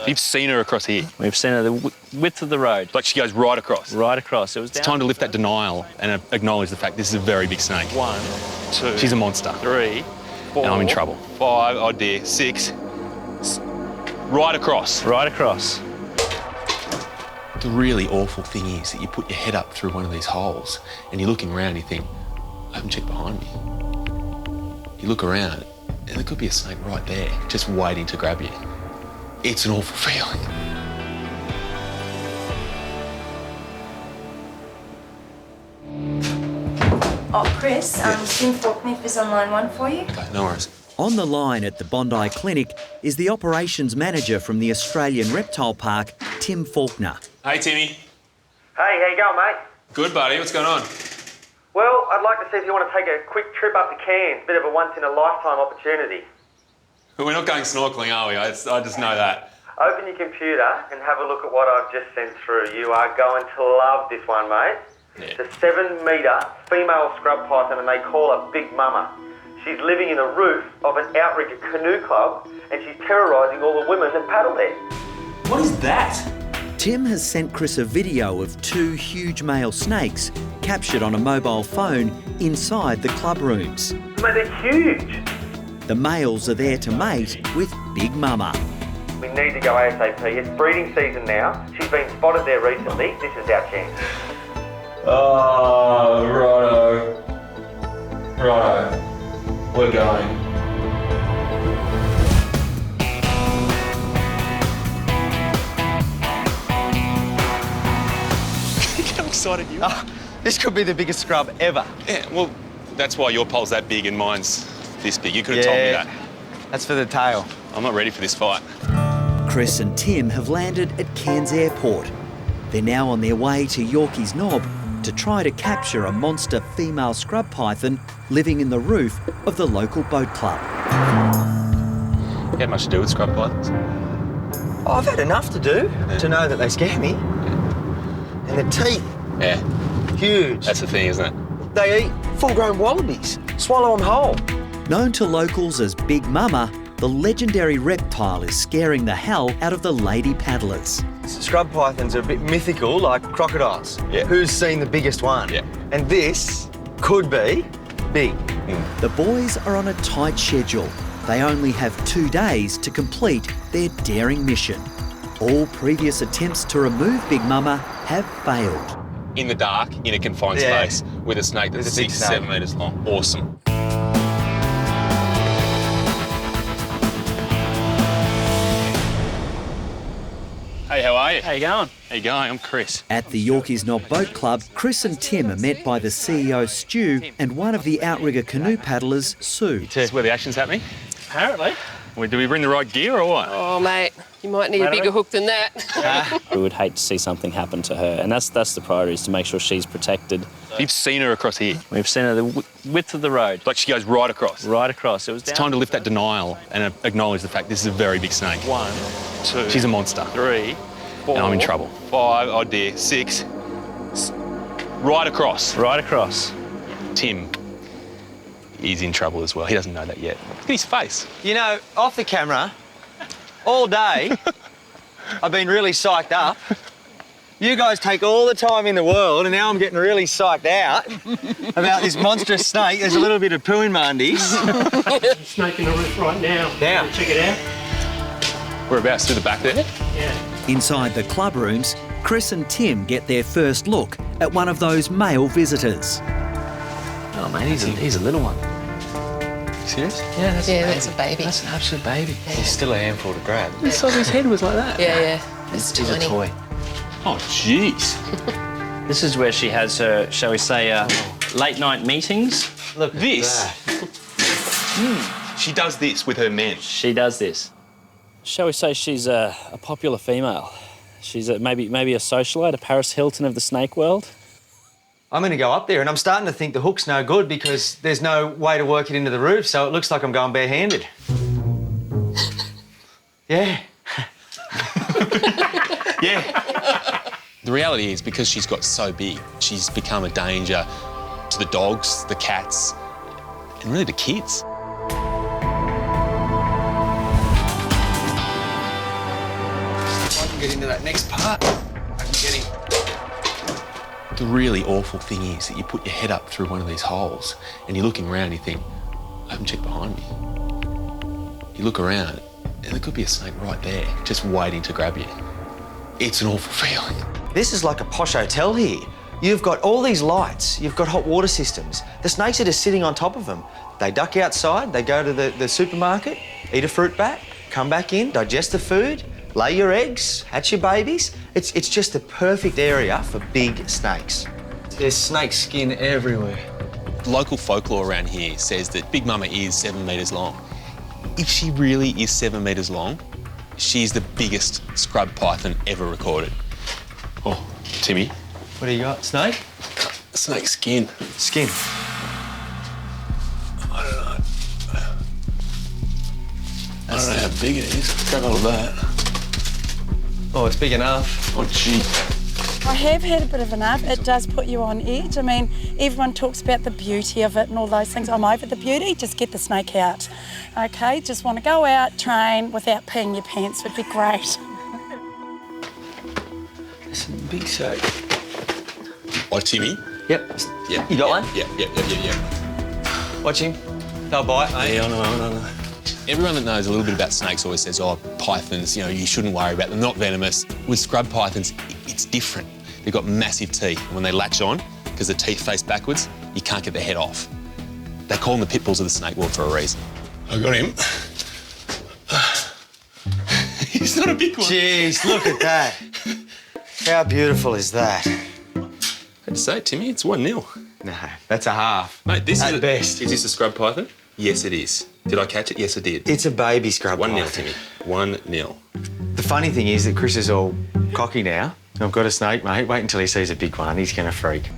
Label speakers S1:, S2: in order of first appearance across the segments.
S1: You've seen her across here?
S2: We've seen her the width of the road.
S1: Like she goes right across?
S2: Right across. It was
S1: It's time to lift that denial and acknowledge the fact this is a very big snake.
S2: 1, 2...
S1: She's a monster.
S2: 3, 4...
S1: And I'm in trouble. 5, oh dear, 6... Right across.
S2: Right across.
S1: The really awful thing is that you put your head up through one of these holes and you're looking around and you think, I haven't checked behind me. You look around and there could be a snake right there, just waiting to grab you. It's an awful feeling.
S3: Oh, Chris, Tim Faulkner is on line 1 for you.
S1: Okay, no worries.
S4: On the line at the Bondi Clinic is the operations manager from the Australian Reptile Park, Tim Faulkner.
S1: Hey, Timmy.
S5: Hey, how you going, mate?
S1: Good, buddy. What's going on?
S5: Well, I'd like to see if you want to take a quick trip up to Cairns. Bit of a once-in-a-lifetime opportunity.
S1: We're not going snorkelling, are we? I just know that.
S5: Open your computer and have a look at what I've just sent through. You are going to love this one, mate.
S1: Yeah.
S5: It's a 7-metre female scrub python and they call her Big Mama. She's living in the roof of an outrigger canoe club and she's terrorising all the women that paddle there.
S6: What is that?
S4: Tim has sent Chris a video of 2 huge male snakes captured on a mobile phone inside the club rooms.
S5: Mate, they're huge.
S4: The males are there to mate with Big Mama.
S5: We need to go ASAP. It's breeding season now. She's been spotted there recently. This is our chance.
S1: Oh, righto. Righto. We're going. How excited you are.
S6: This could be the biggest scrub ever.
S1: Yeah, well, that's why your pole's that big and mine's this big. You could have told me that.
S6: That's for the tail.
S1: I'm not ready for this fight.
S4: Chris and Tim have landed at Cairns Airport. They're now on their way to Yorkeys Knob to try to capture a monster female scrub python living in the roof of the local boat club.
S1: You had much to do with scrub pythons?
S6: Oh, I've had enough to do to know that they scare me. And the teeth,
S1: Yeah,
S6: huge.
S1: that's the thing, isn't it?
S6: They eat full-grown wallabies, swallow them whole.
S4: Known to locals as Big Mama, the legendary reptile is scaring the hell out of the lady paddlers.
S6: Scrub pythons are a bit mythical, like crocodiles.
S1: Yeah.
S6: Who's seen the biggest one?
S1: Yeah.
S6: And this could be big.
S4: The boys are on a tight schedule. They only have 2 days to complete their daring mission. All previous attempts to remove Big Mama have failed.
S1: In the dark, in a confined space, with a snake that's
S6: With a big
S1: 6, 7
S6: snake.
S1: metres long. Awesome. Hey, how are you?
S2: How you going?
S1: How you going? I'm Chris.
S4: At the Yorkeys Knob Boat Club, Chris and Tim are met by the CEO, Stu, and one of the outrigger canoe paddlers, Sue.
S1: This is where the action's happening.
S2: Apparently.
S1: Do we bring the right gear or what?
S7: Oh, mate, you might need a bigger hook than that.
S2: We would hate to see something happen to her, and that's the priority, is to make sure she's protected.
S1: You've seen her across here?
S2: We've seen her the width of the road.
S1: Like she goes right across?
S2: Right across. It was
S1: It's time to lift that denial and acknowledge the fact this is a very big snake.
S2: 1, 2...
S1: She's a monster.
S2: 3, 4...
S1: And I'm in trouble. 5, oh dear, 6... Right across.
S2: Right across.
S1: Tim, he's in trouble as well. He doesn't know that yet. Look at his face.
S6: You know, off the camera, all day, I've been really psyched up. You guys take all the time in the world and now I'm getting really psyched out about this monstrous snake. There's a little bit of poo in my undies.
S8: Snake in the roof right now.
S6: Now.
S8: Check it out.
S1: Whereabouts, through the back there?
S8: Yeah.
S4: Inside the club rooms, Chris and Tim get their first look at one of those male visitors.
S6: Oh, man, he's a little one.
S1: Serious?
S6: Yeah,
S7: That's a baby.
S6: That's an absolute baby. He's still a handful to grab.
S1: The size of his head was like that.
S7: Yeah. It's
S6: He's a
S7: tiny.
S6: toy.
S1: Oh, jeez.
S2: This is where she has her, shall we say, late night meetings.
S6: Look at
S1: This?
S6: that.
S1: She does this with her men.
S2: She does this. Shall we say she's a popular female? She's maybe a socialite, a Paris Hilton of the snake world.
S6: I'm going to go up there and I'm starting to think the hook's no good because there's no way to work it into the roof, so it looks like I'm going barehanded. Yeah.
S1: Yeah. The reality is, because she's got so big, she's become a danger to the dogs, the cats, and really the kids.
S6: can get into that next part. I can get him.
S1: The really awful thing is that you put your head up through one of these holes and you're looking around and you think, I haven't checked behind me. You look around and there could be a snake right there, just waiting to grab you. It's an awful feeling.
S6: This is like a posh hotel here. You've got all these lights, you've got hot water systems. The snakes are just sitting on top of them. They duck outside, they go to the supermarket, eat a fruit bat, come back in, digest the food, lay your eggs, hatch your babies. It's just the perfect area for big snakes. There's snake skin everywhere.
S1: Local folklore around here says that Big Mama is 7 metres long. If she really is 7 metres long, she's the biggest scrub python ever recorded. Oh, Timmy.
S6: What do you got, snake?
S1: Snake skin.
S6: Skin.
S1: I don't know. I don't know how big it is. Grab hold of that.
S6: Oh, it's big enough.
S1: Oh, gee.
S9: I have had a bit of enough. It does put you on edge. I mean, everyone talks about the beauty of it and all those things. I'm over the beauty, just get the snake out. Okay, just want to go out, train without peeing your pants would be great.
S6: There's some big snake.
S1: Oh, Timmy.
S6: Yep.
S1: Yeah.
S6: You got one?
S1: Yeah.
S6: Watch him. They'll bite, mate.
S1: Yeah, I know. Everyone that knows a little bit about snakes always says, oh, pythons, you shouldn't worry about them, not venomous. With scrub pythons, it's different. They've got massive teeth. And when they latch on, because the teeth face backwards, you can't get their head off. They call them the pit bulls of the snake world for a reason. I got him. He's not a big one.
S6: Jeez, look at that. How beautiful is that?
S1: I had to say, Timmy, it's 1-0.
S6: No, that's a half.
S1: Mate, this
S6: At
S1: is
S6: best.
S1: Is this a scrub python? Yes, it is. Did I catch it? Yes, I did.
S6: It's a baby scrub
S1: 1-0,
S6: python.
S1: Timmy. 1-0.
S6: The funny thing is that Chris is all cocky now. I've got a snake, mate. Wait until he sees a big one. He's going to freak.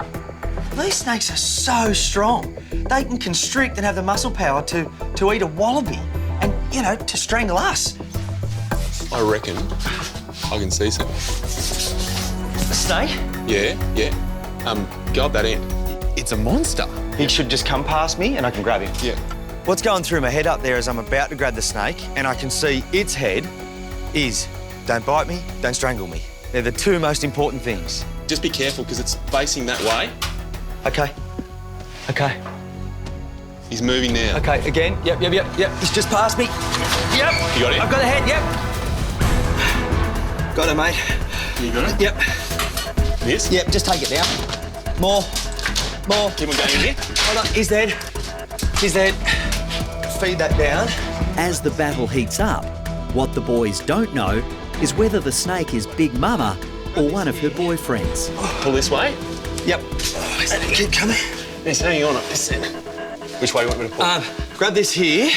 S6: These snakes are so strong. They can constrict and have the muscle power to eat a wallaby and, to strangle us.
S1: I reckon I can see something.
S6: A snake?
S1: Yeah. Go up that end. It's a monster.
S6: He should just come past me and I can grab him.
S1: Yeah.
S6: What's going through my head up there is I'm about to grab the snake and I can see its head is don't bite me, don't strangle me. They're the two most important things.
S1: Just be careful because it's facing that way.
S6: Okay.
S1: He's moving now.
S6: Okay, again. Yep. He's just past me. Yep.
S1: You got it?
S6: I've got the head, yep. Got it, mate.
S1: You got it?
S6: Yep.
S1: This?
S6: Yep, just take it down. More.
S1: Keep on going in here.
S6: Hold on, he's dead. Feed that down.
S4: As the battle heats up, what the boys don't know is whether the snake is Big Mama or one of her boyfriends.
S1: Pull this way.
S6: Yep. Keep coming.
S1: He's hanging on at this end. Which way do you want me to pull?
S6: Grab this here.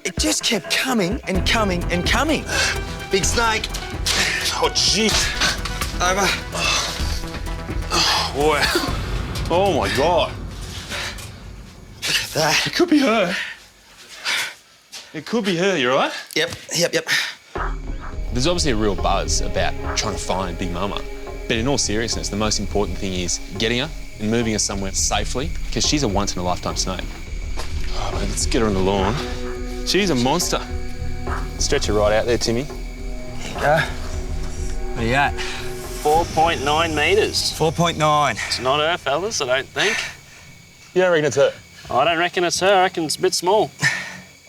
S6: It just kept coming and coming and coming. Big snake.
S1: Oh, jeez.
S6: Over.
S1: Oh, boy. Oh, my God.
S6: Look at that.
S1: It could be her. You all right?
S6: Yep.
S1: There's obviously a real buzz about trying to find Big Mama. But in all seriousness, the most important thing is getting her and moving her somewhere safely because she's a once-in-a-lifetime snake. Oh, man, let's get her on the lawn. She's a monster. Stretch her right out there, Timmy.
S6: There you go. What are you at?
S2: 4.9 metres.
S6: 4.9.
S2: It's not her, fellas, I don't think.
S1: You don't reckon it's her?
S2: I don't reckon it's her. I reckon it's a bit small.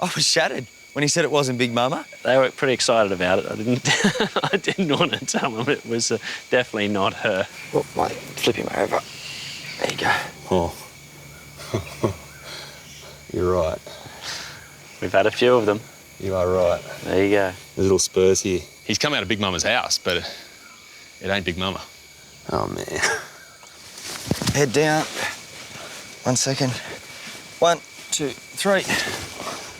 S6: I was shattered when he said it wasn't Big Mama.
S2: They were pretty excited about it. I didn't want to tell them it was definitely not her.
S6: Oh, mate, flip him over. There you go.
S1: Oh. You're right.
S2: We've had a few of them.
S1: You are right.
S2: There you go.
S1: There's little spurs here. He's come out of Big Mama's house, but it ain't Big Mama. Oh, man.
S6: Head down. 1 second. 1, 2, 3.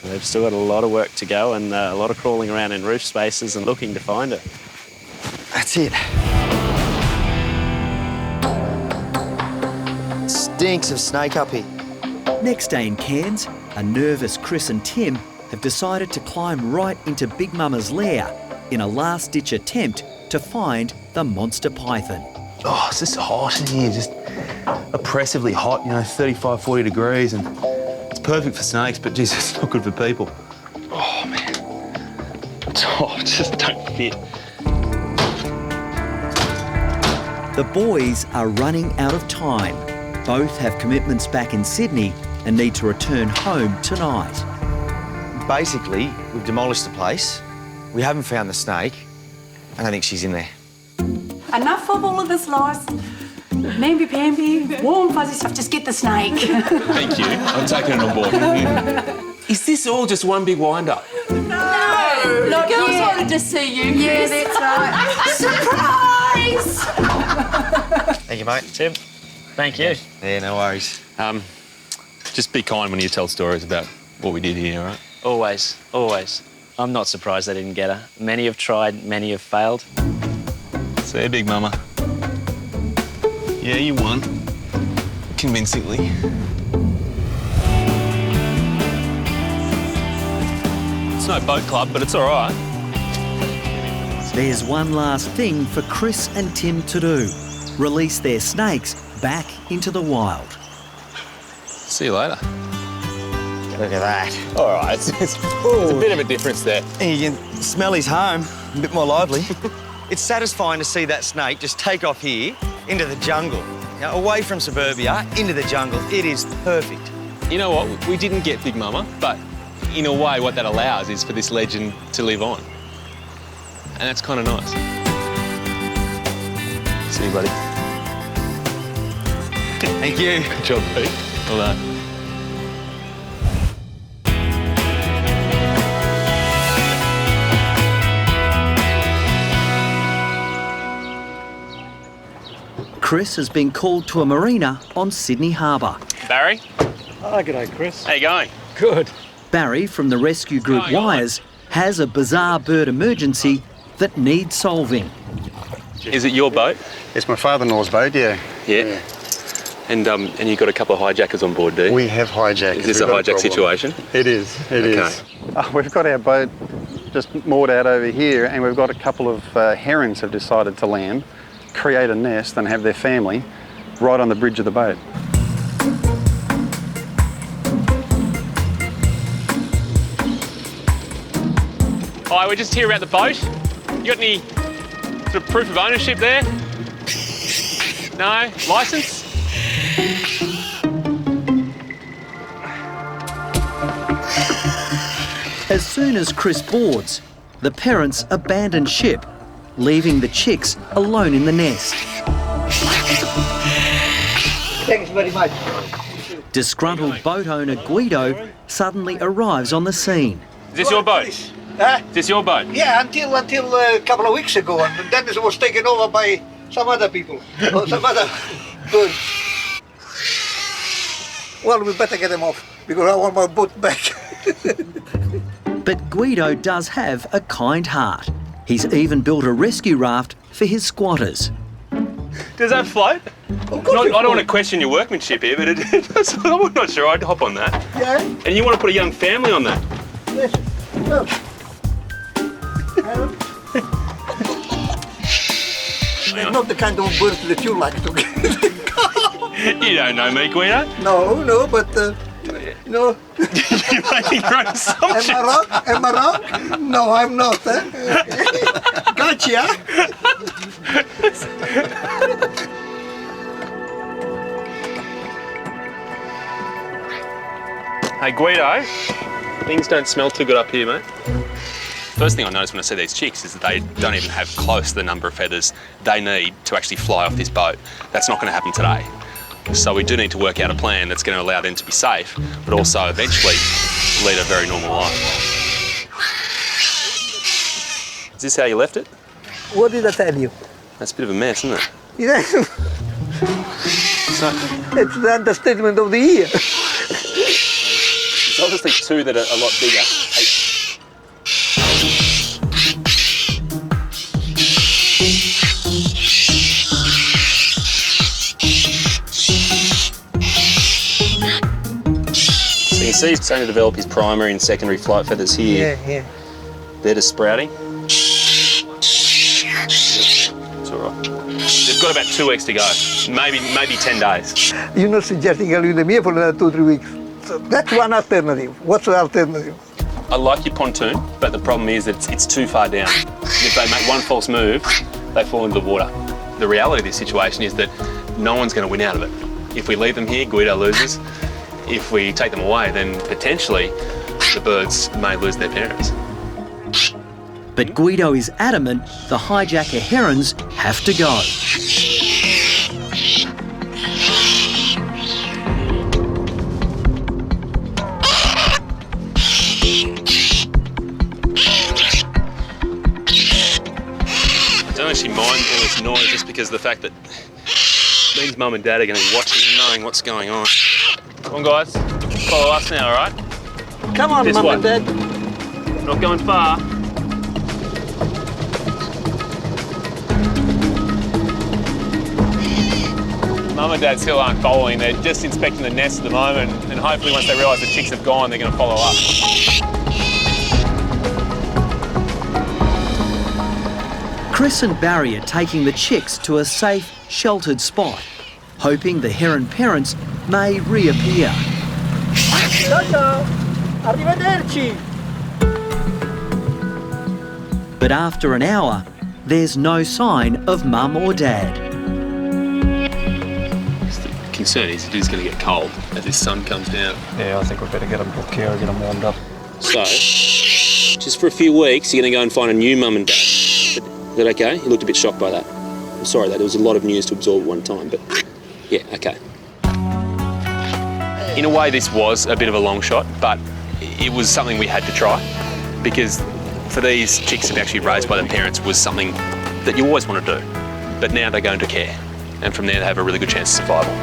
S2: They've still got a lot of work to go and a lot of crawling around in roof spaces and looking to find her.
S6: That's it. Stinks of snake up here.
S4: Next day in Cairns, a nervous Chris and Tim have decided to climb right into Big Mama's lair in a last-ditch attempt to find the monster python.
S1: Oh, it's just hot in here, just oppressively hot, 35, 40 degrees, and it's perfect for snakes, but geez, it's not good for people. Oh, man. Oh, it just don't fit.
S4: The boys are running out of time. Both have commitments back in Sydney and need to return home tonight.
S6: Basically, we've demolished the place. We haven't found the snake. I don't think she's in there.
S9: Enough of all of this lies. Mamby-pamby, warm fuzzy stuff, just get the snake.
S1: Thank you. I'm taking it on board. Is this all just one big wind-up?
S7: No, the girls wanted to see you.
S9: Yeah, that's right. Surprise!
S6: Thank you, mate.
S2: Tim, thank you.
S6: Yeah, no worries.
S1: Just be kind when you tell stories about what we did here, all right?
S2: Always, always. I'm not surprised they didn't get her. Many have tried, many have failed.
S1: See you, Big Mama. Yeah, you won. Convincingly. It's no boat club, but it's all right.
S4: There's one last thing for Chris and Tim to do. Release their snakes back into the wild.
S1: See you later.
S6: Look at that.
S1: All right, there's a bit of a difference there.
S6: You can smell his home, a bit more lively. It's satisfying to see that snake just take off here into the jungle. Now, away from suburbia, into the jungle. It is perfect.
S1: You know what? We didn't get Big Mama, but in a way, what that allows is for this legend to live on. And that's kind of nice. See you, buddy.
S6: Thank you.
S1: Good job, Pete. Well done.
S4: Chris has been called to a marina on Sydney Harbour.
S2: Barry,
S8: Oh, g'day, Chris.
S2: how you going?
S8: Good.
S4: Barry from the rescue group
S1: Going on?
S4: Wires has a bizarre bird emergency that needs solving.
S1: Is it your boat?
S10: It's my father-in-law's boat, yeah.
S1: Yeah. And you've got a couple of hijackers on board, do you?
S10: We have hijacked.
S1: Is this a hijack situation?
S10: It is, it is. We've got our boat just moored out over here, and we've got a couple of herons have decided to land, create a nest and have their family right on the bridge of the boat.
S1: Hi, we're just here about the boat. You got any sort of proof of ownership there? No? Licence?
S4: As soon as Chris boards, the parents abandon ship, leaving the chicks alone in the nest.
S11: Thanks very much.
S4: Disgruntled boat owner Guido suddenly arrives on the scene.
S1: Is this your boat?
S11: Huh?
S1: Is this your boat?
S11: Yeah, until a couple of weeks ago, and then it was taken over by some other people, or some other goods. Well, we better get them off, because I want my boat back.
S4: But Guido does have a kind heart. He's even built a rescue raft for his squatters.
S1: Does that float? I don't want to question your workmanship here, but it does. I'm not sure I'd hop on that.
S11: Yeah?
S1: And you want to put a young family on that?
S11: Yes. Well, they're not the kind of birds that you like to get.
S1: You don't know me, Guido.
S11: No, but, you know.
S1: You're making your own assumptions.
S11: Am I wrong? No, I'm not. Gotcha.
S1: Hey, Guido, things don't smell too good up here, mate. First thing I notice when I see these chicks is that they don't even have close to the number of feathers they need to actually fly off this boat. That's not going to happen today. So we do need to work out a plan that's going to allow them to be safe, but also eventually lead a very normal life. Is this how you left it?
S11: What did I tell you?
S1: That's a bit of a mess, isn't it?
S11: Yeah.
S1: So,
S11: It's the understatement of the year.
S1: there's obviously two that are a lot bigger. Hey. So you can see he's starting to develop his primary and secondary flight feathers here.
S11: Yeah.
S1: They're just sprouting. It's all right. They've got about 2 weeks to go, maybe 10 days.
S11: You're not suggesting I'll leave them here for another 2-3 weeks. So that's one alternative. What's the alternative?
S1: I like your pontoon, but the problem is that it's too far down. If they make one false move, they fall into the water. the reality of this situation is that no one's going to win out of it. If we leave them here, Guido loses. If we take them away, then potentially the birds may lose their parents.
S4: But Guido is adamant the hijacker herons have to go.
S1: I don't actually mind all this noise just because of the fact that means Mum and Dad are going to be watching and knowing what's going on. Come on, guys. Follow us now, all right?
S11: Come on,
S1: This
S11: Mum
S1: way.
S11: and Dad.
S1: Not going far. Mum and Dad still aren't following. They're just inspecting the nest at the moment, and hopefully once they realise the chicks have gone, they're going to follow us.
S4: Chris and Barry are taking the chicks to a safe, sheltered spot, hoping the heron parents may reappear.
S11: Ciao, arrivederci.
S4: But after an hour, there's no sign of Mum or Dad.
S1: The concern is it is going to get cold as this sun comes down.
S10: Yeah, I think we better get them to care, get them warmed up.
S1: So, just for a few weeks, you're going to go and find a new Mum and Dad. Is that okay? You looked a bit shocked by that. I'm sorry that there was a lot of news to absorb at one time, but yeah, okay. In a way, this was a bit of a long shot, but it was something we had to try because for these chicks to be actually raised by their parents was something that you always want to do. But now they go into care, and from there they have a really good chance of survival.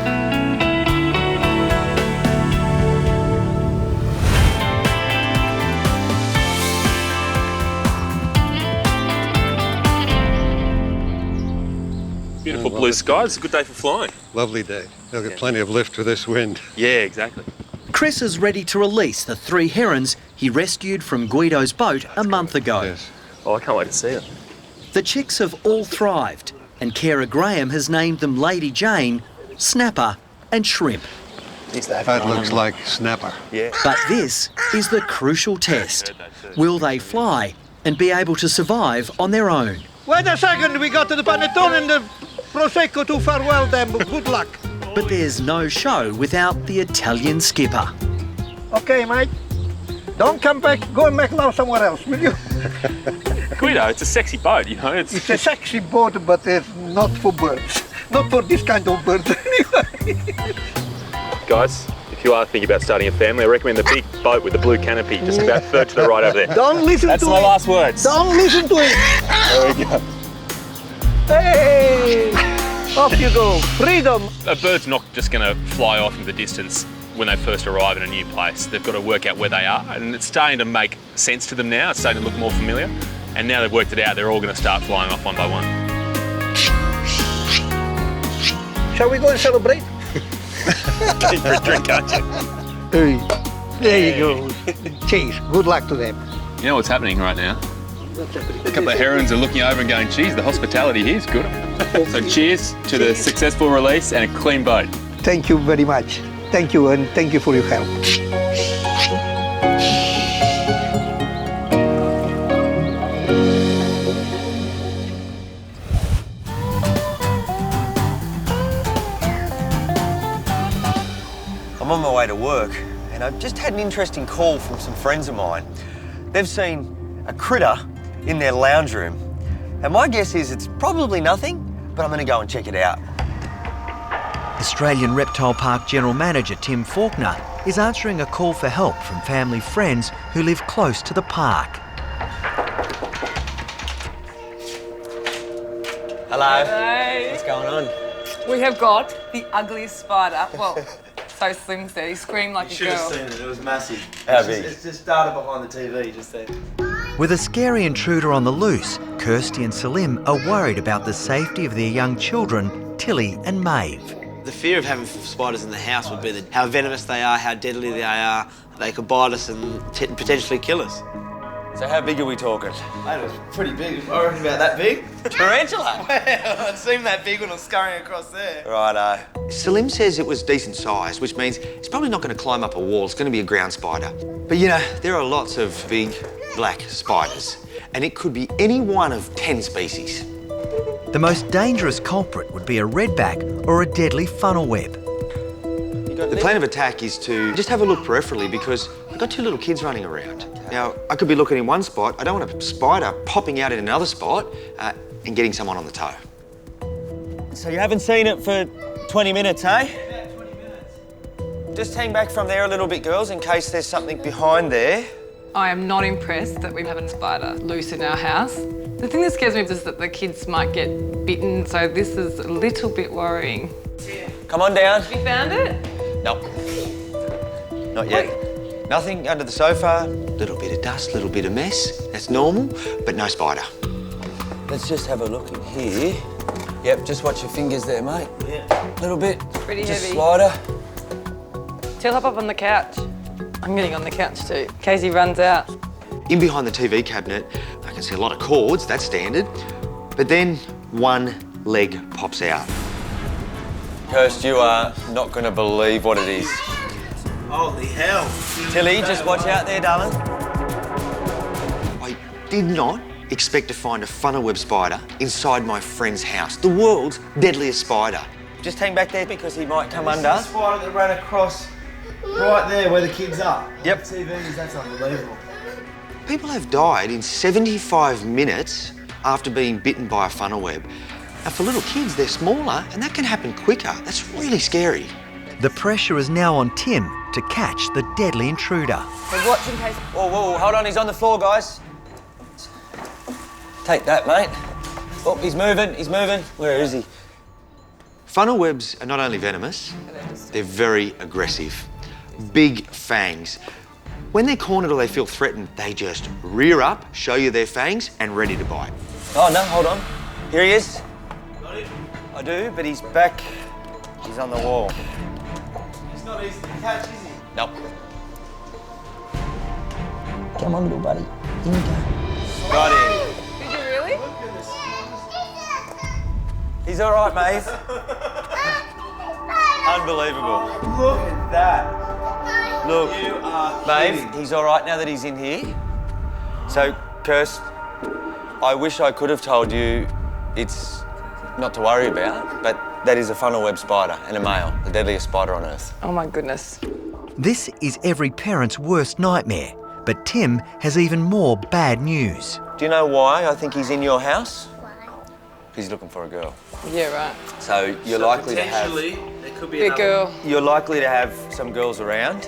S1: Beautiful blue skies. It's a good day for flying.
S12: Lovely day. They'll get plenty of lift with this wind.
S1: Yeah, exactly.
S4: Chris is ready to release the 3 herons he rescued from Guido's boat a month ago.
S12: Yes.
S1: Oh, I can't wait to see it.
S4: The chicks have all thrived, and Kara Graham has named them Lady Jane, Snapper and Shrimp.
S12: That looks like snapper.
S1: Yeah.
S4: But this is the crucial test. Will they fly and be able to survive on their own?
S11: Wait a second, we got the panettone and the prosecco to farewell them. Good luck.
S4: But there's no show without the Italian skipper.
S11: Okay, mate. Don't come back. Go and make love somewhere else, will you?
S1: Guido, it's a sexy boat, you know.
S11: It's a sexy boat, but it's not for birds. Not for this kind of birds, anyway.
S1: Guys, if you are thinking about starting a family, I recommend the big boat with the blue canopy, just about third to the right over there.
S11: Don't listen
S1: That's
S11: to it.
S1: my last words.
S11: Don't listen to it.
S1: There we go.
S11: Hey! Off you go. Freedom.
S1: A bird's not just going to fly off into the distance when they first arrive in a new place. They've got to work out where they are, and it's starting to make sense to them now. It's starting to look more familiar. And now they've worked it out, they're all going to start flying off one by one.
S11: Shall we go and celebrate?
S1: Keep for a drink, aren't you?
S11: Hey, there you go. Cheers. Good luck to them.
S1: You know what's happening right now? A couple of herons are looking over and going, geez, the hospitality here is good. So cheers to the successful release and a clean boat.
S11: Thank you very much. Thank you, and thank you for your help.
S6: I'm on my way to work, and I've just had an interesting call from some friends of mine. They've seen a critter in their lounge room, and my guess is it's probably nothing, but I'm going to go and check it out.
S4: Australian Reptile Park General Manager Tim Faulkner is answering a call for help from family friends who live close to the park.
S6: Hello.
S7: Hello.
S6: What's going on?
S7: We have got the ugliest spider. Well, so Slim said. He screamed like a girl.
S6: it. It was massive. How big?
S13: It's just started behind the TV just there.
S4: With a scary intruder on the loose, Kirsty and Salim are worried about the safety of their young children, Tilly and Maeve.
S13: The fear of having spiders in the house would be how venomous they are, how deadly they are. They could bite us and potentially kill us.
S6: So how big are we talking?
S13: Mate, it was pretty big. I reckon about that big.
S6: Tarantula?
S13: Well, it seemed that big when I was scurrying across there.
S6: Righto. Salim says it was decent size, which means it's probably not going to climb up a wall. It's going to be a ground spider. But you know, there are lots of big black spiders, and it could be any one of 10 species.
S4: The most dangerous culprit would be a redback or a deadly funnel web.
S6: The plan of attack is to just have a look peripherally because I've got two little kids running around. Now, I could be looking in one spot. I don't want a spider popping out in another spot and getting someone on the toe. So you haven't seen it for 20 minutes, eh?
S5: About 20 minutes.
S6: Just hang back from there a little bit, girls, in case there's something behind there.
S7: I am not impressed that we have a spider loose in our house. The thing that scares me is that the kids might get bitten, so this is a little bit worrying.
S6: Come on down.
S7: You found it?
S6: Nope. Not yet. Nothing under the sofa. Little bit of dust, little bit of mess. That's normal, but no spider.
S14: Let's just have a look in here. Yep, just watch your fingers there, mate. Yeah. Little bit.
S7: Pretty
S14: just
S7: heavy.
S14: Slider.
S7: Till hop up on the couch. I'm getting on the couch too, in case he runs out.
S6: In behind the TV cabinet, I can see a lot of cords, that's standard. But then one leg pops out.
S14: Kirst, you are not going to believe what it is.
S6: Holy hell. Tilly, just watch out there, darling. I did not expect to find a funnel web spider inside my friend's house, the world's deadliest spider. Just hang back there because he might come under.
S5: This is the spider that ran across right there where the kids are.
S6: Yep.
S5: TVs, that's unbelievable.
S6: People have died in 75 minutes after being bitten by a funnel web. Now, for little kids, they're smaller and that can happen quicker. That's really scary.
S4: The pressure is now on Tim to catch the deadly intruder.
S7: So watch in case...
S6: Whoa, whoa, hold on, he's on the floor, guys.
S14: Take that, mate. Oh, he's moving, he's moving. Where is he?
S6: Funnel webs are not only venomous, they're very aggressive. Big fangs. When they're cornered or they feel threatened, they just rear up, show you their fangs, and ready to bite.
S14: Oh, no, hold on.
S6: Here he is. I do, but he's back. He's on the wall.
S5: He's not easy to catch, is he?
S6: Nope.
S14: Come on, little buddy. In you go.
S6: Got him.
S7: Did you really?
S6: He's all right, Maeve. Unbelievable.
S5: Look at that.
S6: Look,
S5: You are
S6: Maeve,
S5: kidding.
S6: he's all right now that he's in here. So, Kirst, I wish I could have told you it's not to worry about, but that is a funnel web spider and a male, the deadliest spider on Earth.
S7: Oh my goodness.
S4: This is every parent's worst nightmare, but Tim has even more bad news.
S6: Do you know why I think he's in your house? Why? Because he's looking for a girl.
S7: Yeah, right.
S6: So you're likely to have...
S5: there could be
S7: Big girl.
S6: You're likely to have some girls around.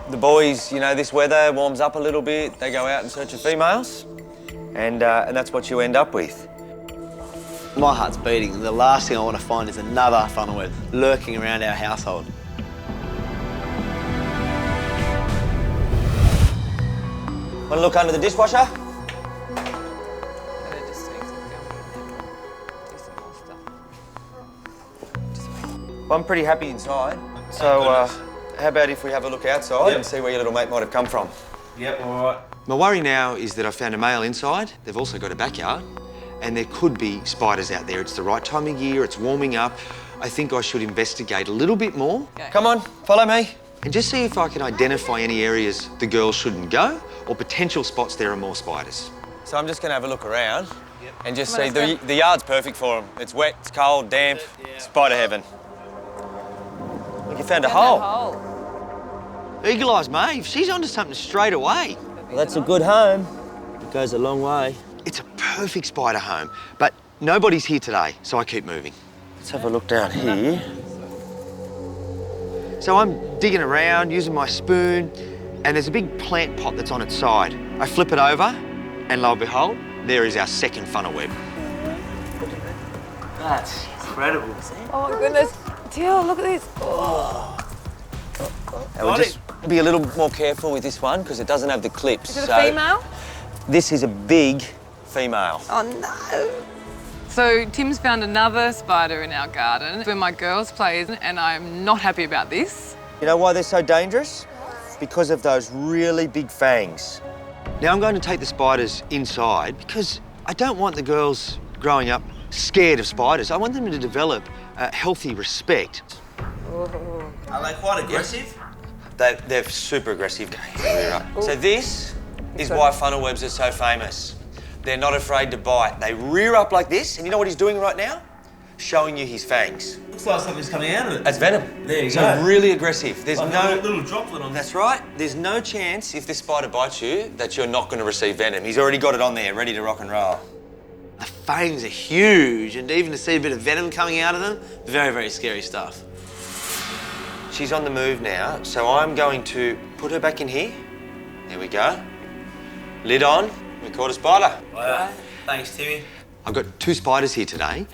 S6: The boys, you know, this weather warms up a little bit. They go out in search of females, and that's what you end up with.
S13: My heart's beating. The last thing I want to find is another funnel web lurking around our household.
S6: Want to look under the dishwasher? Well, I'm pretty happy inside. So, how about if we have a look outside and see where your little mate might have come from?
S5: Yep, all right.
S6: My worry now is that I found a male inside. They've also got a backyard, and there could be spiders out there. It's the right time of year, it's warming up. I think I should investigate a little bit more.
S7: Okay.
S6: Come on, follow me. And just see if I can identify any areas the girls shouldn't go or potential spots there are more spiders. So I'm just going to have a look around and just see. The yard's perfect for them. It's wet, it's cold, damp, spider heaven. Look, you found a hole. Eagle-eyes Maeve, she's onto something straight away.
S13: Well, that's a good home. It goes a long way.
S6: It's a perfect spider home, but nobody's here today, so I keep moving. Let's have a look down here. So I'm digging around, using my spoon, and there's a big plant pot that's on its side. I flip it over, and lo and behold, there is our second funnel web.
S5: That's incredible.
S7: Oh my goodness. Till, look at this. Oh.
S6: And we'll just be a little more careful with this one because it doesn't have the clips.
S7: Is it a female?
S6: This is a big female.
S7: Oh no. So Tim's found another spider in our garden where my girls play, and I'm not happy about this.
S6: You know why they're so dangerous? Because of those really big fangs. Now I'm going to take the spiders inside because I don't want the girls growing up scared of spiders. I want them to develop a healthy respect.
S7: Oh.
S5: Are they quite aggressive?
S6: They're super aggressive. So this is why funnel webs are so famous. They're not afraid to bite. They rear up like this, and you know what he's doing right now? Showing you his fangs.
S13: Looks like something's coming out of it.
S6: That's venom.
S13: There you
S6: so
S13: go.
S6: Really aggressive. There's
S13: like
S6: no
S13: a little droplet on.
S6: That's right. There's no chance if this spider bites you that you're not going to receive venom. He's already got it on there, ready to rock and roll.
S13: The fangs are huge, and even to see a bit of venom coming out of them, very, very scary stuff.
S6: She's on the move now, so I'm going to put her back in here. There we go. Lid on. We caught a spider.
S13: Wow. Thanks, Timmy.
S6: I've got 2 spiders here today,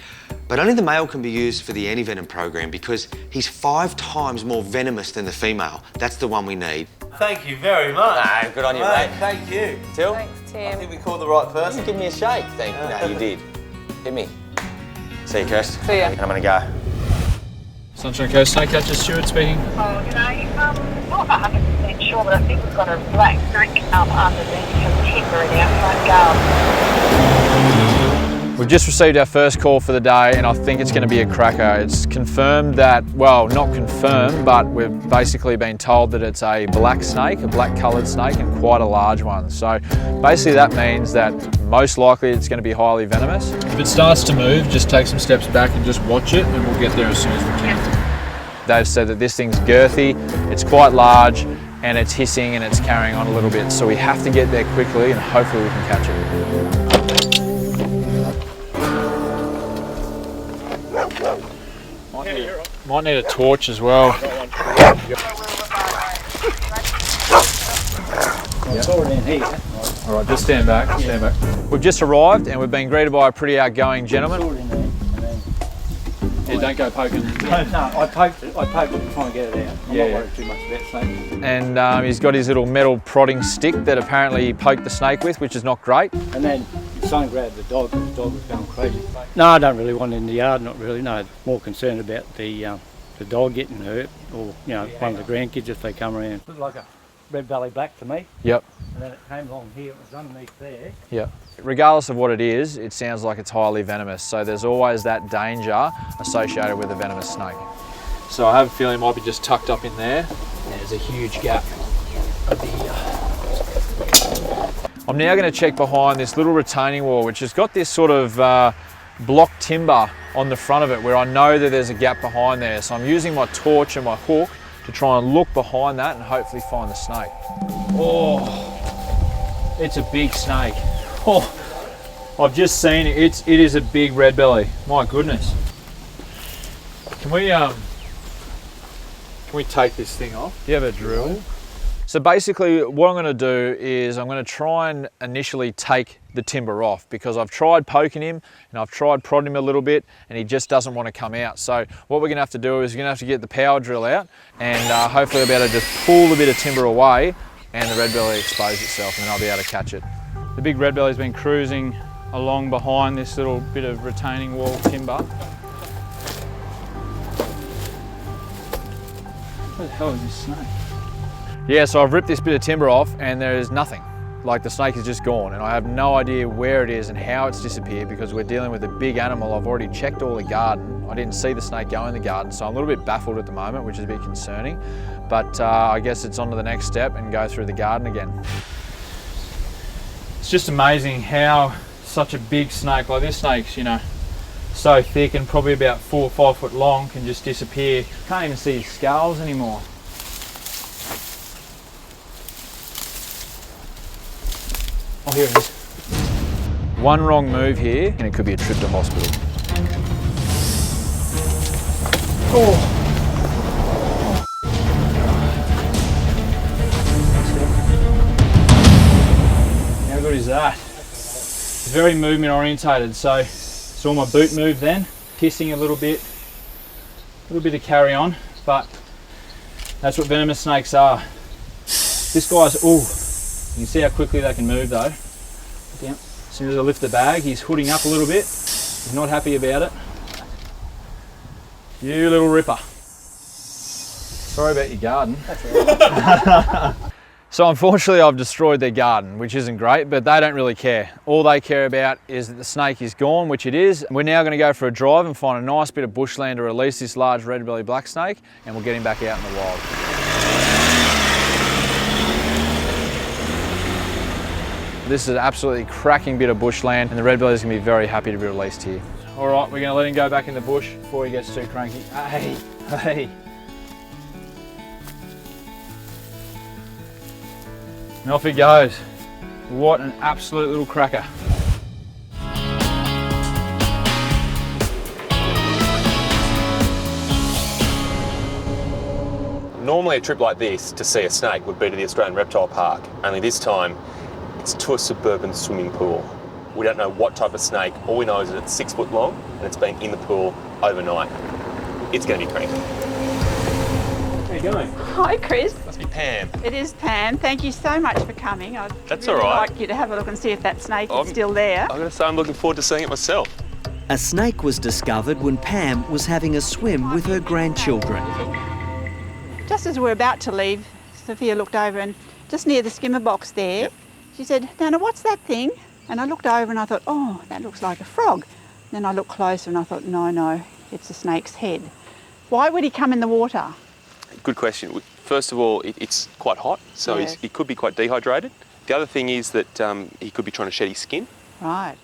S6: but only the male can be used for the anti-venom program because he's 5 times more venomous than the female. That's the one we need.
S13: Thank you very much.
S6: No, good on you, mate.
S13: Thank you.
S6: Till?
S7: Thanks, Tim.
S13: I think we called the right person.
S6: Give me a shake. No, you did. Hit me. See you, Kirst.
S7: See ya.
S6: And I'm gonna go.
S15: Sunshine Coast Snake Catcher, Stuart speaking.
S16: Oh, not 100% sure, but I think we've got a black snake underneath some timber in our front garden.
S15: We've just received our first call for the day and I think it's going to be a cracker. It's confirmed that, well, not confirmed, but we've basically been told that it's a black snake, a black coloured snake, and quite a large one. So basically that means that most likely it's going to be highly venomous. If it starts to move, just take some steps back and just watch it and we'll get there as soon as we can. They've said that this thing's girthy, it's quite large, and it's hissing and it's carrying on a little bit. So we have to get there quickly and hopefully we can catch it. Might need a torch as well. All right, just stand back, stand back. We've just arrived and we've been greeted by a pretty outgoing gentleman. Yeah, don't go poking.
S17: No, I poked it trying to get it out. I'm not worried too much about snakes.
S15: And he's got his little metal prodding stick that apparently he poked the snake with, which is not great.
S17: And then his son grabbed the dog and the dog was going crazy. No, I don't really want it in the yard, not really, no. More concerned about the dog getting hurt or, you know, one of the grandkids if they come around. Looked like a red belly black to me.
S15: Yep.
S17: And then it came along here, it was underneath there.
S15: Yep. Regardless of what it is, it sounds like it's highly venomous. So there's always that danger associated with a venomous snake. So I have a feeling it might be just tucked up in there. There's a huge gap. I'm now going to check behind this little retaining wall, which has got this sort of block timber on the front of it where I know that there's a gap behind there. So I'm using my torch and my hook to try and look behind that and hopefully find the snake. Oh, it's a big snake. Oh, I've just seen it. It is a big red belly. My goodness. Can we take this thing off? Do you have a drill? So basically what I'm going to do is I'm going to try and initially take the timber off because I've tried poking him and I've tried prodding him a little bit and he just doesn't want to come out. So what we're going to have to do is we're going to have to get the power drill out and hopefully I'll be able to just pull a bit of timber away and the red belly expose itself and then I'll be able to catch it. The big red belly's been cruising along behind this little bit of retaining wall timber. What the hell is this snake? Yeah, so I've ripped this bit of timber off and there is nothing. Like the snake is just gone and I have no idea where it is and how it's disappeared because we're dealing with a big animal. I've already checked all the garden. I didn't see the snake go in the garden, so I'm a little bit baffled at the moment, which is a bit concerning. But I guess it's on to the next step and go through the garden again. It's just amazing how such a big snake, like this snake's, you know, so thick and probably about 4 or 5 foot long, can just disappear. Can't even see his scales anymore. Oh, here it is. One wrong move here and it could be a trip to hospital. Oh. How good is that? It's very movement orientated, so saw my boot move then, hissing a little bit of carry on, but that's what venomous snakes are. This guy's, you can see how quickly they can move though. Down. As soon as I lift the bag, he's hooding up a little bit. He's not happy about it. You little ripper. Sorry about your garden. That's all right. So unfortunately I've destroyed their garden, which isn't great, but they don't really care. All they care about is that the snake is gone, which it is. We're now going to go for a drive and find a nice bit of bushland to release this large red belly black snake, and we'll get him back out in the wild. This is an absolutely cracking bit of bushland, and the red belly's gonna be very happy to be released here. All right, we're gonna let him go back in the bush before he gets too cranky. Hey, hey. And off he goes. What an absolute little cracker.
S1: Normally a trip like this to see a snake would be to the Australian Reptile Park, only this time it's to a suburban swimming pool. We don't know what type of snake, all we know is that it's 6 foot long and it's been in the pool overnight. It's going to be cranky. How you going?
S18: Hi, Chris.
S1: Must be Pam.
S18: It is Pam. Thank you so much for coming. I'd
S1: That's
S18: really
S1: all right.
S18: like you to have a look and see if that snake is still there.
S1: I've got to say I'm looking forward to seeing it myself.
S4: A snake was discovered when Pam was having a swim with her grandchildren.
S18: Just as we were about to leave, Sophia looked over and just near the skimmer box there, she said, Nana, what's that thing? And I looked over and I thought, oh, that looks like a frog. Then I looked closer and I thought, no, it's a snake's head. Why would he come in the water?
S1: Good question. First of all, it's quite hot, so
S18: Yes.
S1: he could be quite dehydrated. The other thing is that he could be trying to shed his skin.
S18: Right.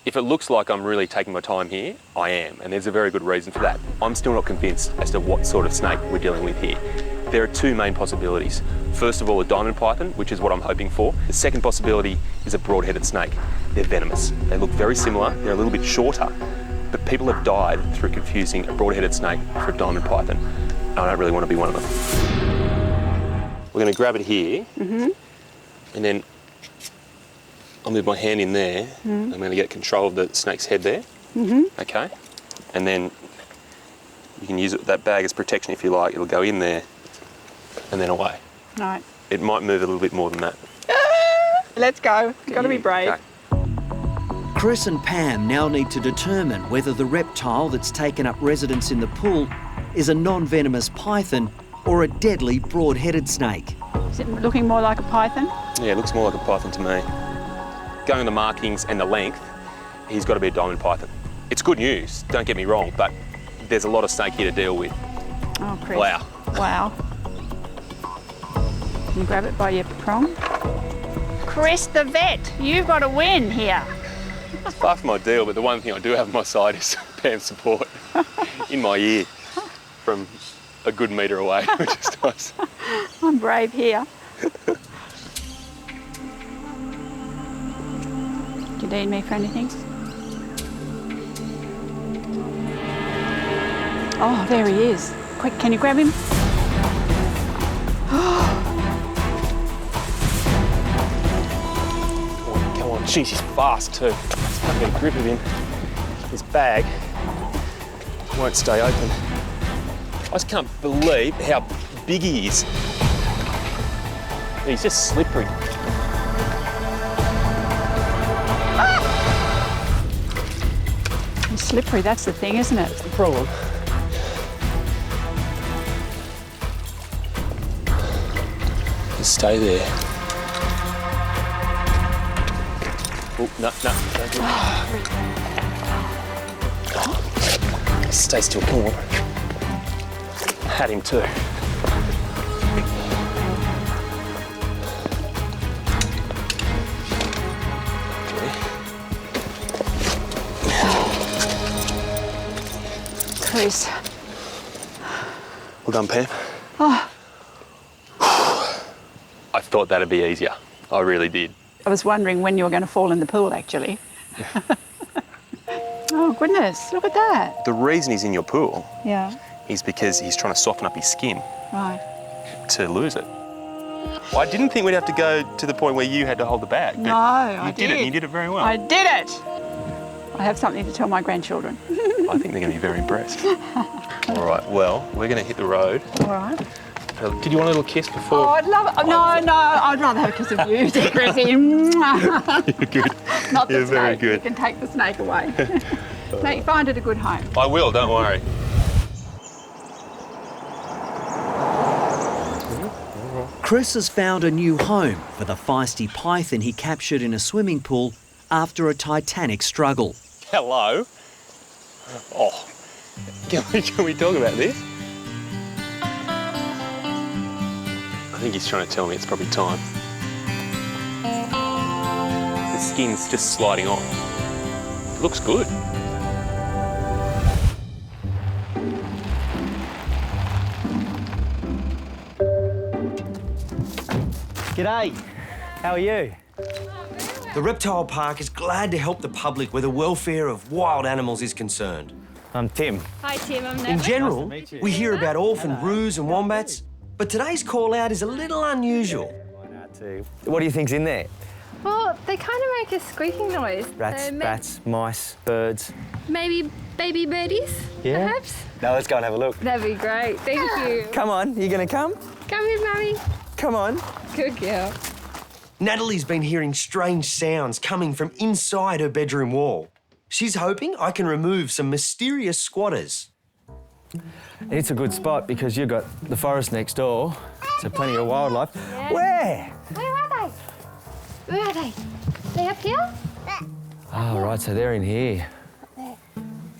S1: If it looks like I'm really taking my time here, I am, and there's a very good reason for that. I'm still not convinced as to what sort of snake we're dealing with here. There are two main possibilities. First of all, a diamond python, which is what I'm hoping for. The second possibility is a broad-headed snake. They're venomous. They look very similar, they're a little bit shorter, but people have died through confusing a broad-headed snake for a diamond python. I don't really want to be one of them. We're going to grab it here, and then I'll move my hand in there. I'm going to get control of the snake's head there. Okay, and then you can use that bag as protection if you like. It'll go in there and then away.
S18: Right.
S1: It might move a little bit more than that.
S18: Let's go. You've got to be brave.
S1: Okay.
S4: Chris and Pam now need to determine whether the reptile that's taken up residence in the pool is a non-venomous python or a deadly broad-headed snake.
S18: Is it looking more like a python?
S1: Yeah, it looks more like a python to me. Going on the markings and the length, he's got to be a diamond python. It's good news, don't get me wrong, but there's a lot of snake here to deal with.
S18: Oh, Chris.
S1: Wow.
S18: Wow. Can you grab it by your prong? Chris the vet, you've got a win here.
S1: It's far from ideal, but the one thing I do have on my side is Pam's support in my ear from a good metre away, which is nice.
S18: I'm brave here. Do you need me for anything? Oh, there he is. Quick, can you grab him?
S1: Come on, jeez, he's fast too. Just can't get a grip of him. His bag won't stay open. I just can't believe how big he is. He's just slippery.
S18: He's slippery, that's the thing, isn't it?
S1: That's the problem. Just stay there. Oh, no, don't do it. Stay still, come on. Had him too.
S18: Chris.
S1: Well done, Pam.
S18: Oh,
S1: I thought that'd be easier. I really did.
S18: I was wondering when you were going to fall in the pool, actually. Oh, goodness, look at that.
S1: The reason he's in your pool
S18: Yeah,
S1: is because he's trying to soften up his skin
S18: right.
S1: to lose it. Well, I didn't think we'd have to go to the point where you had to hold the bag. But
S18: No, I
S1: you did it, and you did it very well.
S18: I did it! I have something to tell my grandchildren.
S1: I think they're going to be very impressed. All right, well, we're going to hit the road.
S18: All right.
S1: Did you want a little kiss before?
S18: Oh, I'd love it. No, I'd rather have a kiss of you, Chrissy.
S1: You're good.
S18: Not the
S1: You're
S18: snake.
S1: very good.
S18: You can take the snake away. Find it a good home.
S1: I will, don't worry.
S4: Chris has found a new home for the feisty python he captured in a swimming pool after a titanic struggle.
S1: Hello. Oh, can we talk about this? I think he's trying to tell me it's probably time. skin's just sliding off. It looks good.
S19: G'day, how are you? The Reptile Park is glad to help the public where the welfare of wild animals is concerned. I'm Tim.
S20: Hi Tim, I'm Natalie.
S19: In general, we hear about orphan roos and wombats, but today's call out is a little unusual. What do you think's in there?
S20: Well, they kind of make a squeaking noise.
S19: Rats,
S20: So
S19: bats, mice, birds.
S20: Maybe baby birdies,
S19: Yeah?
S20: perhaps?
S19: No, let's go and have a look.
S20: That'd be great, thank you.
S19: Come on, you gonna come?
S20: Come here, Mummy.
S19: Come on.
S20: Good girl.
S19: Natalie's been hearing strange sounds coming from inside her bedroom wall. She's hoping I can remove some mysterious squatters. It's a good spot because you've got the forest next door, so plenty of wildlife.
S20: Yeah.
S19: Where?
S20: Where are they? Where are they? They up here?
S19: Oh, right, so they're in here.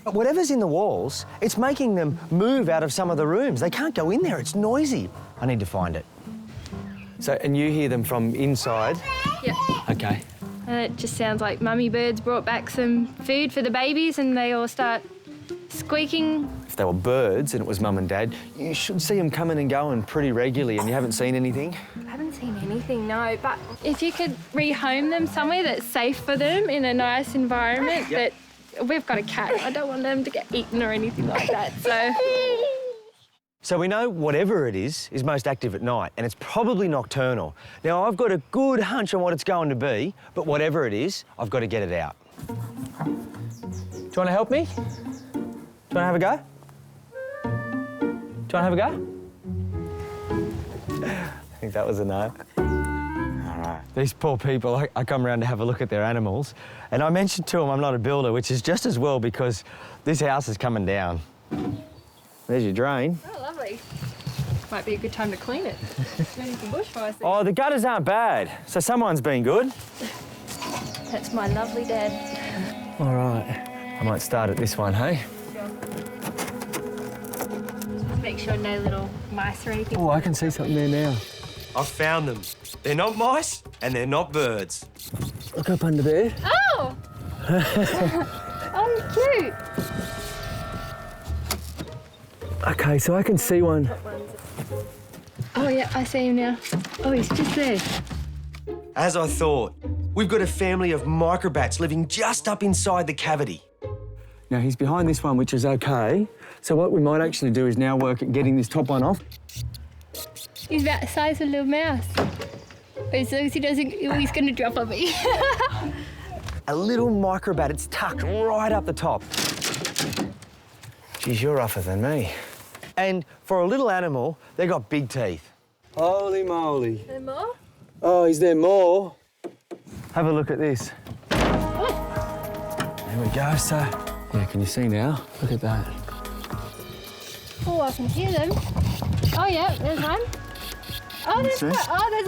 S19: But whatever's in the walls, it's making them move out of some of the rooms. They can't go in there, it's noisy. I need to find it. So, and you hear them from inside?
S20: Yep.
S19: Okay.
S20: And it just sounds like mummy birds brought back some food for the babies and they all start squeaking.
S19: If they were birds and it was mum and dad, you should see them coming and going pretty regularly, and you haven't seen anything?
S20: I haven't seen anything, no, but if you could rehome them somewhere that's safe for them in a nice environment.
S19: Yep.
S20: That we've got a cat. I don't want them to get eaten or anything like that, so.
S19: So we know whatever it is most active at night, and it's probably nocturnal. Now, I've got a good hunch on what it's going to be, but whatever it is, I've got to get it out. Do you want to help me? Do you want to have a go? Do you want to have a go? I think that was a no. All right. These poor people, I come around to have a look at their animals, and I mentioned to them I'm not a builder, which is just as well because this house is coming down. There's your drain.
S20: Oh, lovely. Might be a good time to clean it. Maybe some bushfires.
S19: Oh, the gutters aren't bad, so someone's been good.
S20: That's my lovely dad.
S19: All right. I might start at this one, hey?
S20: Just make sure no little mice or anything.
S19: Oh, I can see something there now. I've found them. They're not mice and they're not birds. Look up under there.
S20: Oh! Oh, cute.
S19: Okay, so I can see one.
S20: Oh, yeah, I see him now. Oh, he's just there.
S19: As I thought, we've got a family of microbats living just up inside the cavity. Now, he's behind this one, which is okay. So what we might actually do is now work at getting this top one off.
S20: He's about the size of a little mouse. But as long as he doesn't, he's going to drop on me.
S19: A little microbat, it's tucked right up the top. Geez, you're rougher than me. And for a little animal, they got big teeth. Holy moly.
S20: Is there more?
S19: Oh, is there more? Have a look at this. There we go, so... Yeah, can you see now? Look at that.
S20: Oh, I can hear them. Oh, yeah, there's one. Oh, there's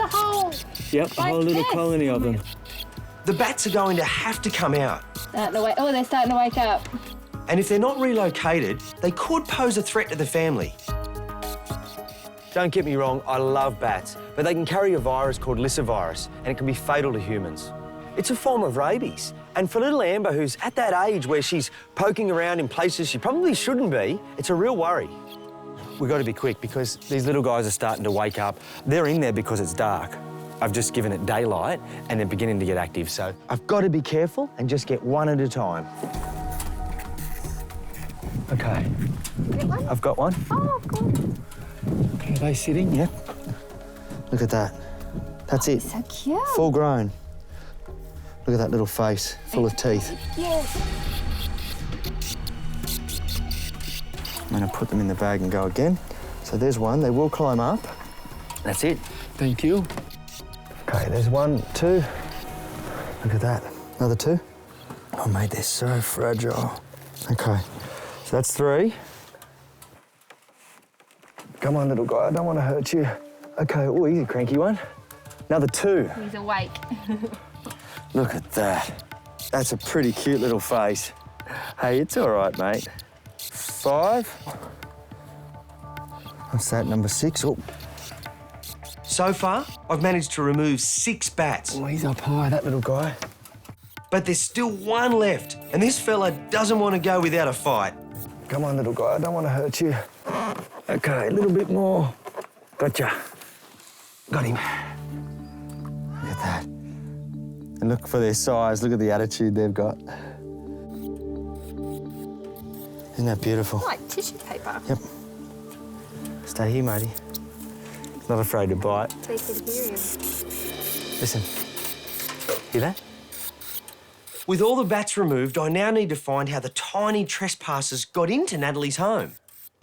S20: a whole...
S19: Yep, a whole little colony of them. The bats are going to have to come out.
S20: Oh, they're starting to wake up.
S19: And if they're not relocated, they could pose a threat to the family. Don't get me wrong, I love bats, but they can carry a virus called lyssavirus, and it can be fatal to humans. It's a form of rabies. And for little Amber, who's at that age where she's poking around in places she probably shouldn't be, it's a real worry. We've got to be quick because these little guys are starting to wake up. They're in there because it's dark. I've just given it daylight and they're beginning to get active, so I've got to be careful and just get one at a time. Okay. I've got one.
S20: Oh, cool.
S19: Okay, are they sitting? Yep. Look at that. That's it.
S20: So cute.
S19: Full grown. Look at that little face, full of teeth.
S20: Yes.
S19: I'm going to put them in the bag and go again. So there's one. They will climb up. That's it. Thank you. Okay, there's 1, 2. Look at that. Another 2. Oh, mate, they're so fragile. Okay, so that's 3. Come on, little guy. I don't want to hurt you. Okay, oh, he's a cranky one. Another 2.
S20: He's awake.
S19: Look at that. That's a pretty cute little face. Hey, it's all right, mate. 5. What's that, number 6? Oh. So far, I've managed to remove 6 bats. Oh, he's up high, that little guy. But there's still one left, and this fella doesn't want to go without a fight.
S14: Come on, little guy, I don't want to hurt you. Okay, a little bit more. Gotcha. Got him. Look at that. And look for their size, look at the attitude they've got. Isn't that beautiful?
S20: Like tissue paper.
S14: Yep. Stay here, matey. Not afraid to bite.
S20: They can hear him.
S14: Listen. Hear that?
S19: With all the bats removed, I now need to find how the tiny trespassers got into Natalie's home.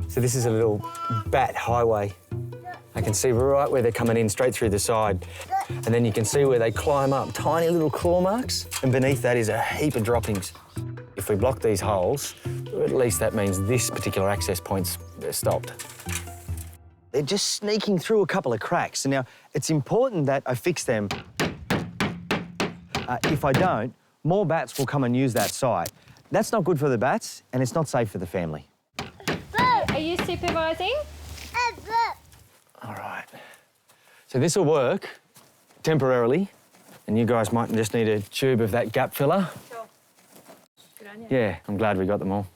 S14: So this is a little bat highway. I can see right where they're coming in, straight through the side. And then you can see where they climb up, tiny little claw marks, and beneath that is a heap of droppings. If we block these holes, at least that means this particular access point's stopped. They're just sneaking through a couple of cracks. And now, it's important that I fix them. If I don't, more bats will come and use that site. That's not good for the bats, and it's not safe for the family.
S20: Are you supervising?
S14: All right. So this will work temporarily, and you guys might just need a tube of that gap filler.
S20: Sure. Good on you.
S14: Yeah, I'm glad we got them all.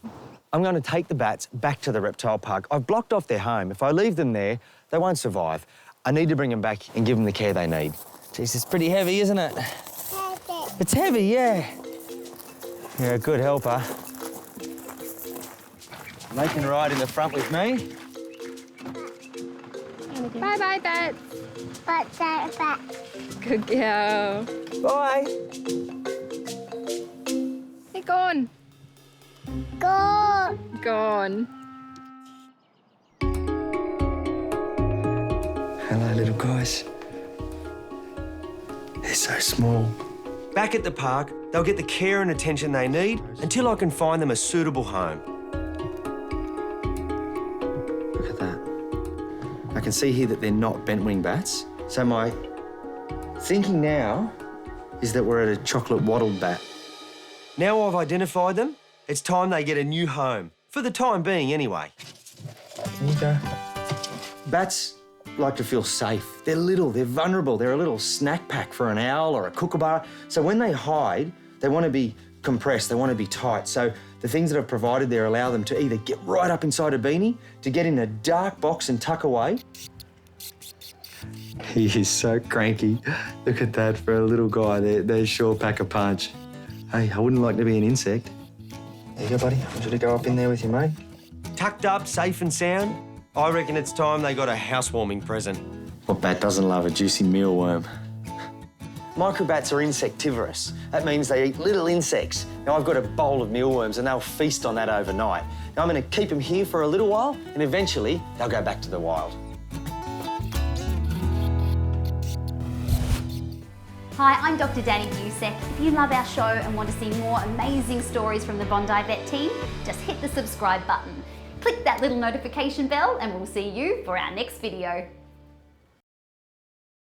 S14: I'm going to take the bats back to the reptile park. I've blocked off their home. If I leave them there, they won't survive. I need to bring them back and give them the care they need. Jeez, it's pretty heavy, isn't it? It's heavy, yeah. You're a good helper. They can ride in the front with me.
S20: Bye-bye, bats. Bye. Good girl.
S14: Bye.
S20: They're gone. Gone.
S14: Hello, little guys. They're so small.
S19: Back at the park, they'll get the care and attention they need until I can find them a suitable home.
S14: Look at that. I can see here that they're not bent-wing bats. So my thinking now is that we're at a chocolate wattled bat.
S19: Now I've identified them, it's time they get a new home. For the time being, anyway.
S14: Can you go? Bats like to feel safe. They're little, they're vulnerable. They're a little snack pack for an owl or a kookaburra. So when they hide, they want to be compressed, they want to be tight. So the things that I've provided there allow them to either get right up inside a beanie, to get in a dark box and tuck away. He is so cranky. Look at that, for a little guy, they sure pack a punch. Hey, I wouldn't like to be an insect. There you go, buddy. I want you to go up in there with your mate.
S19: Tucked up, safe and sound, I reckon it's time they got a housewarming present.
S14: What bat doesn't love a juicy mealworm? Microbats are insectivorous. That means they eat little insects. Now, I've got a bowl of mealworms and they'll feast on that overnight. Now, I'm going to keep them here for a little while and eventually they'll go back to the wild.
S21: Hi, I'm Dr. Danny Busek. If you love our show and want to see more amazing stories from the Bondi Vet team, just hit the subscribe button. Click that little notification bell and we'll see you for our next video.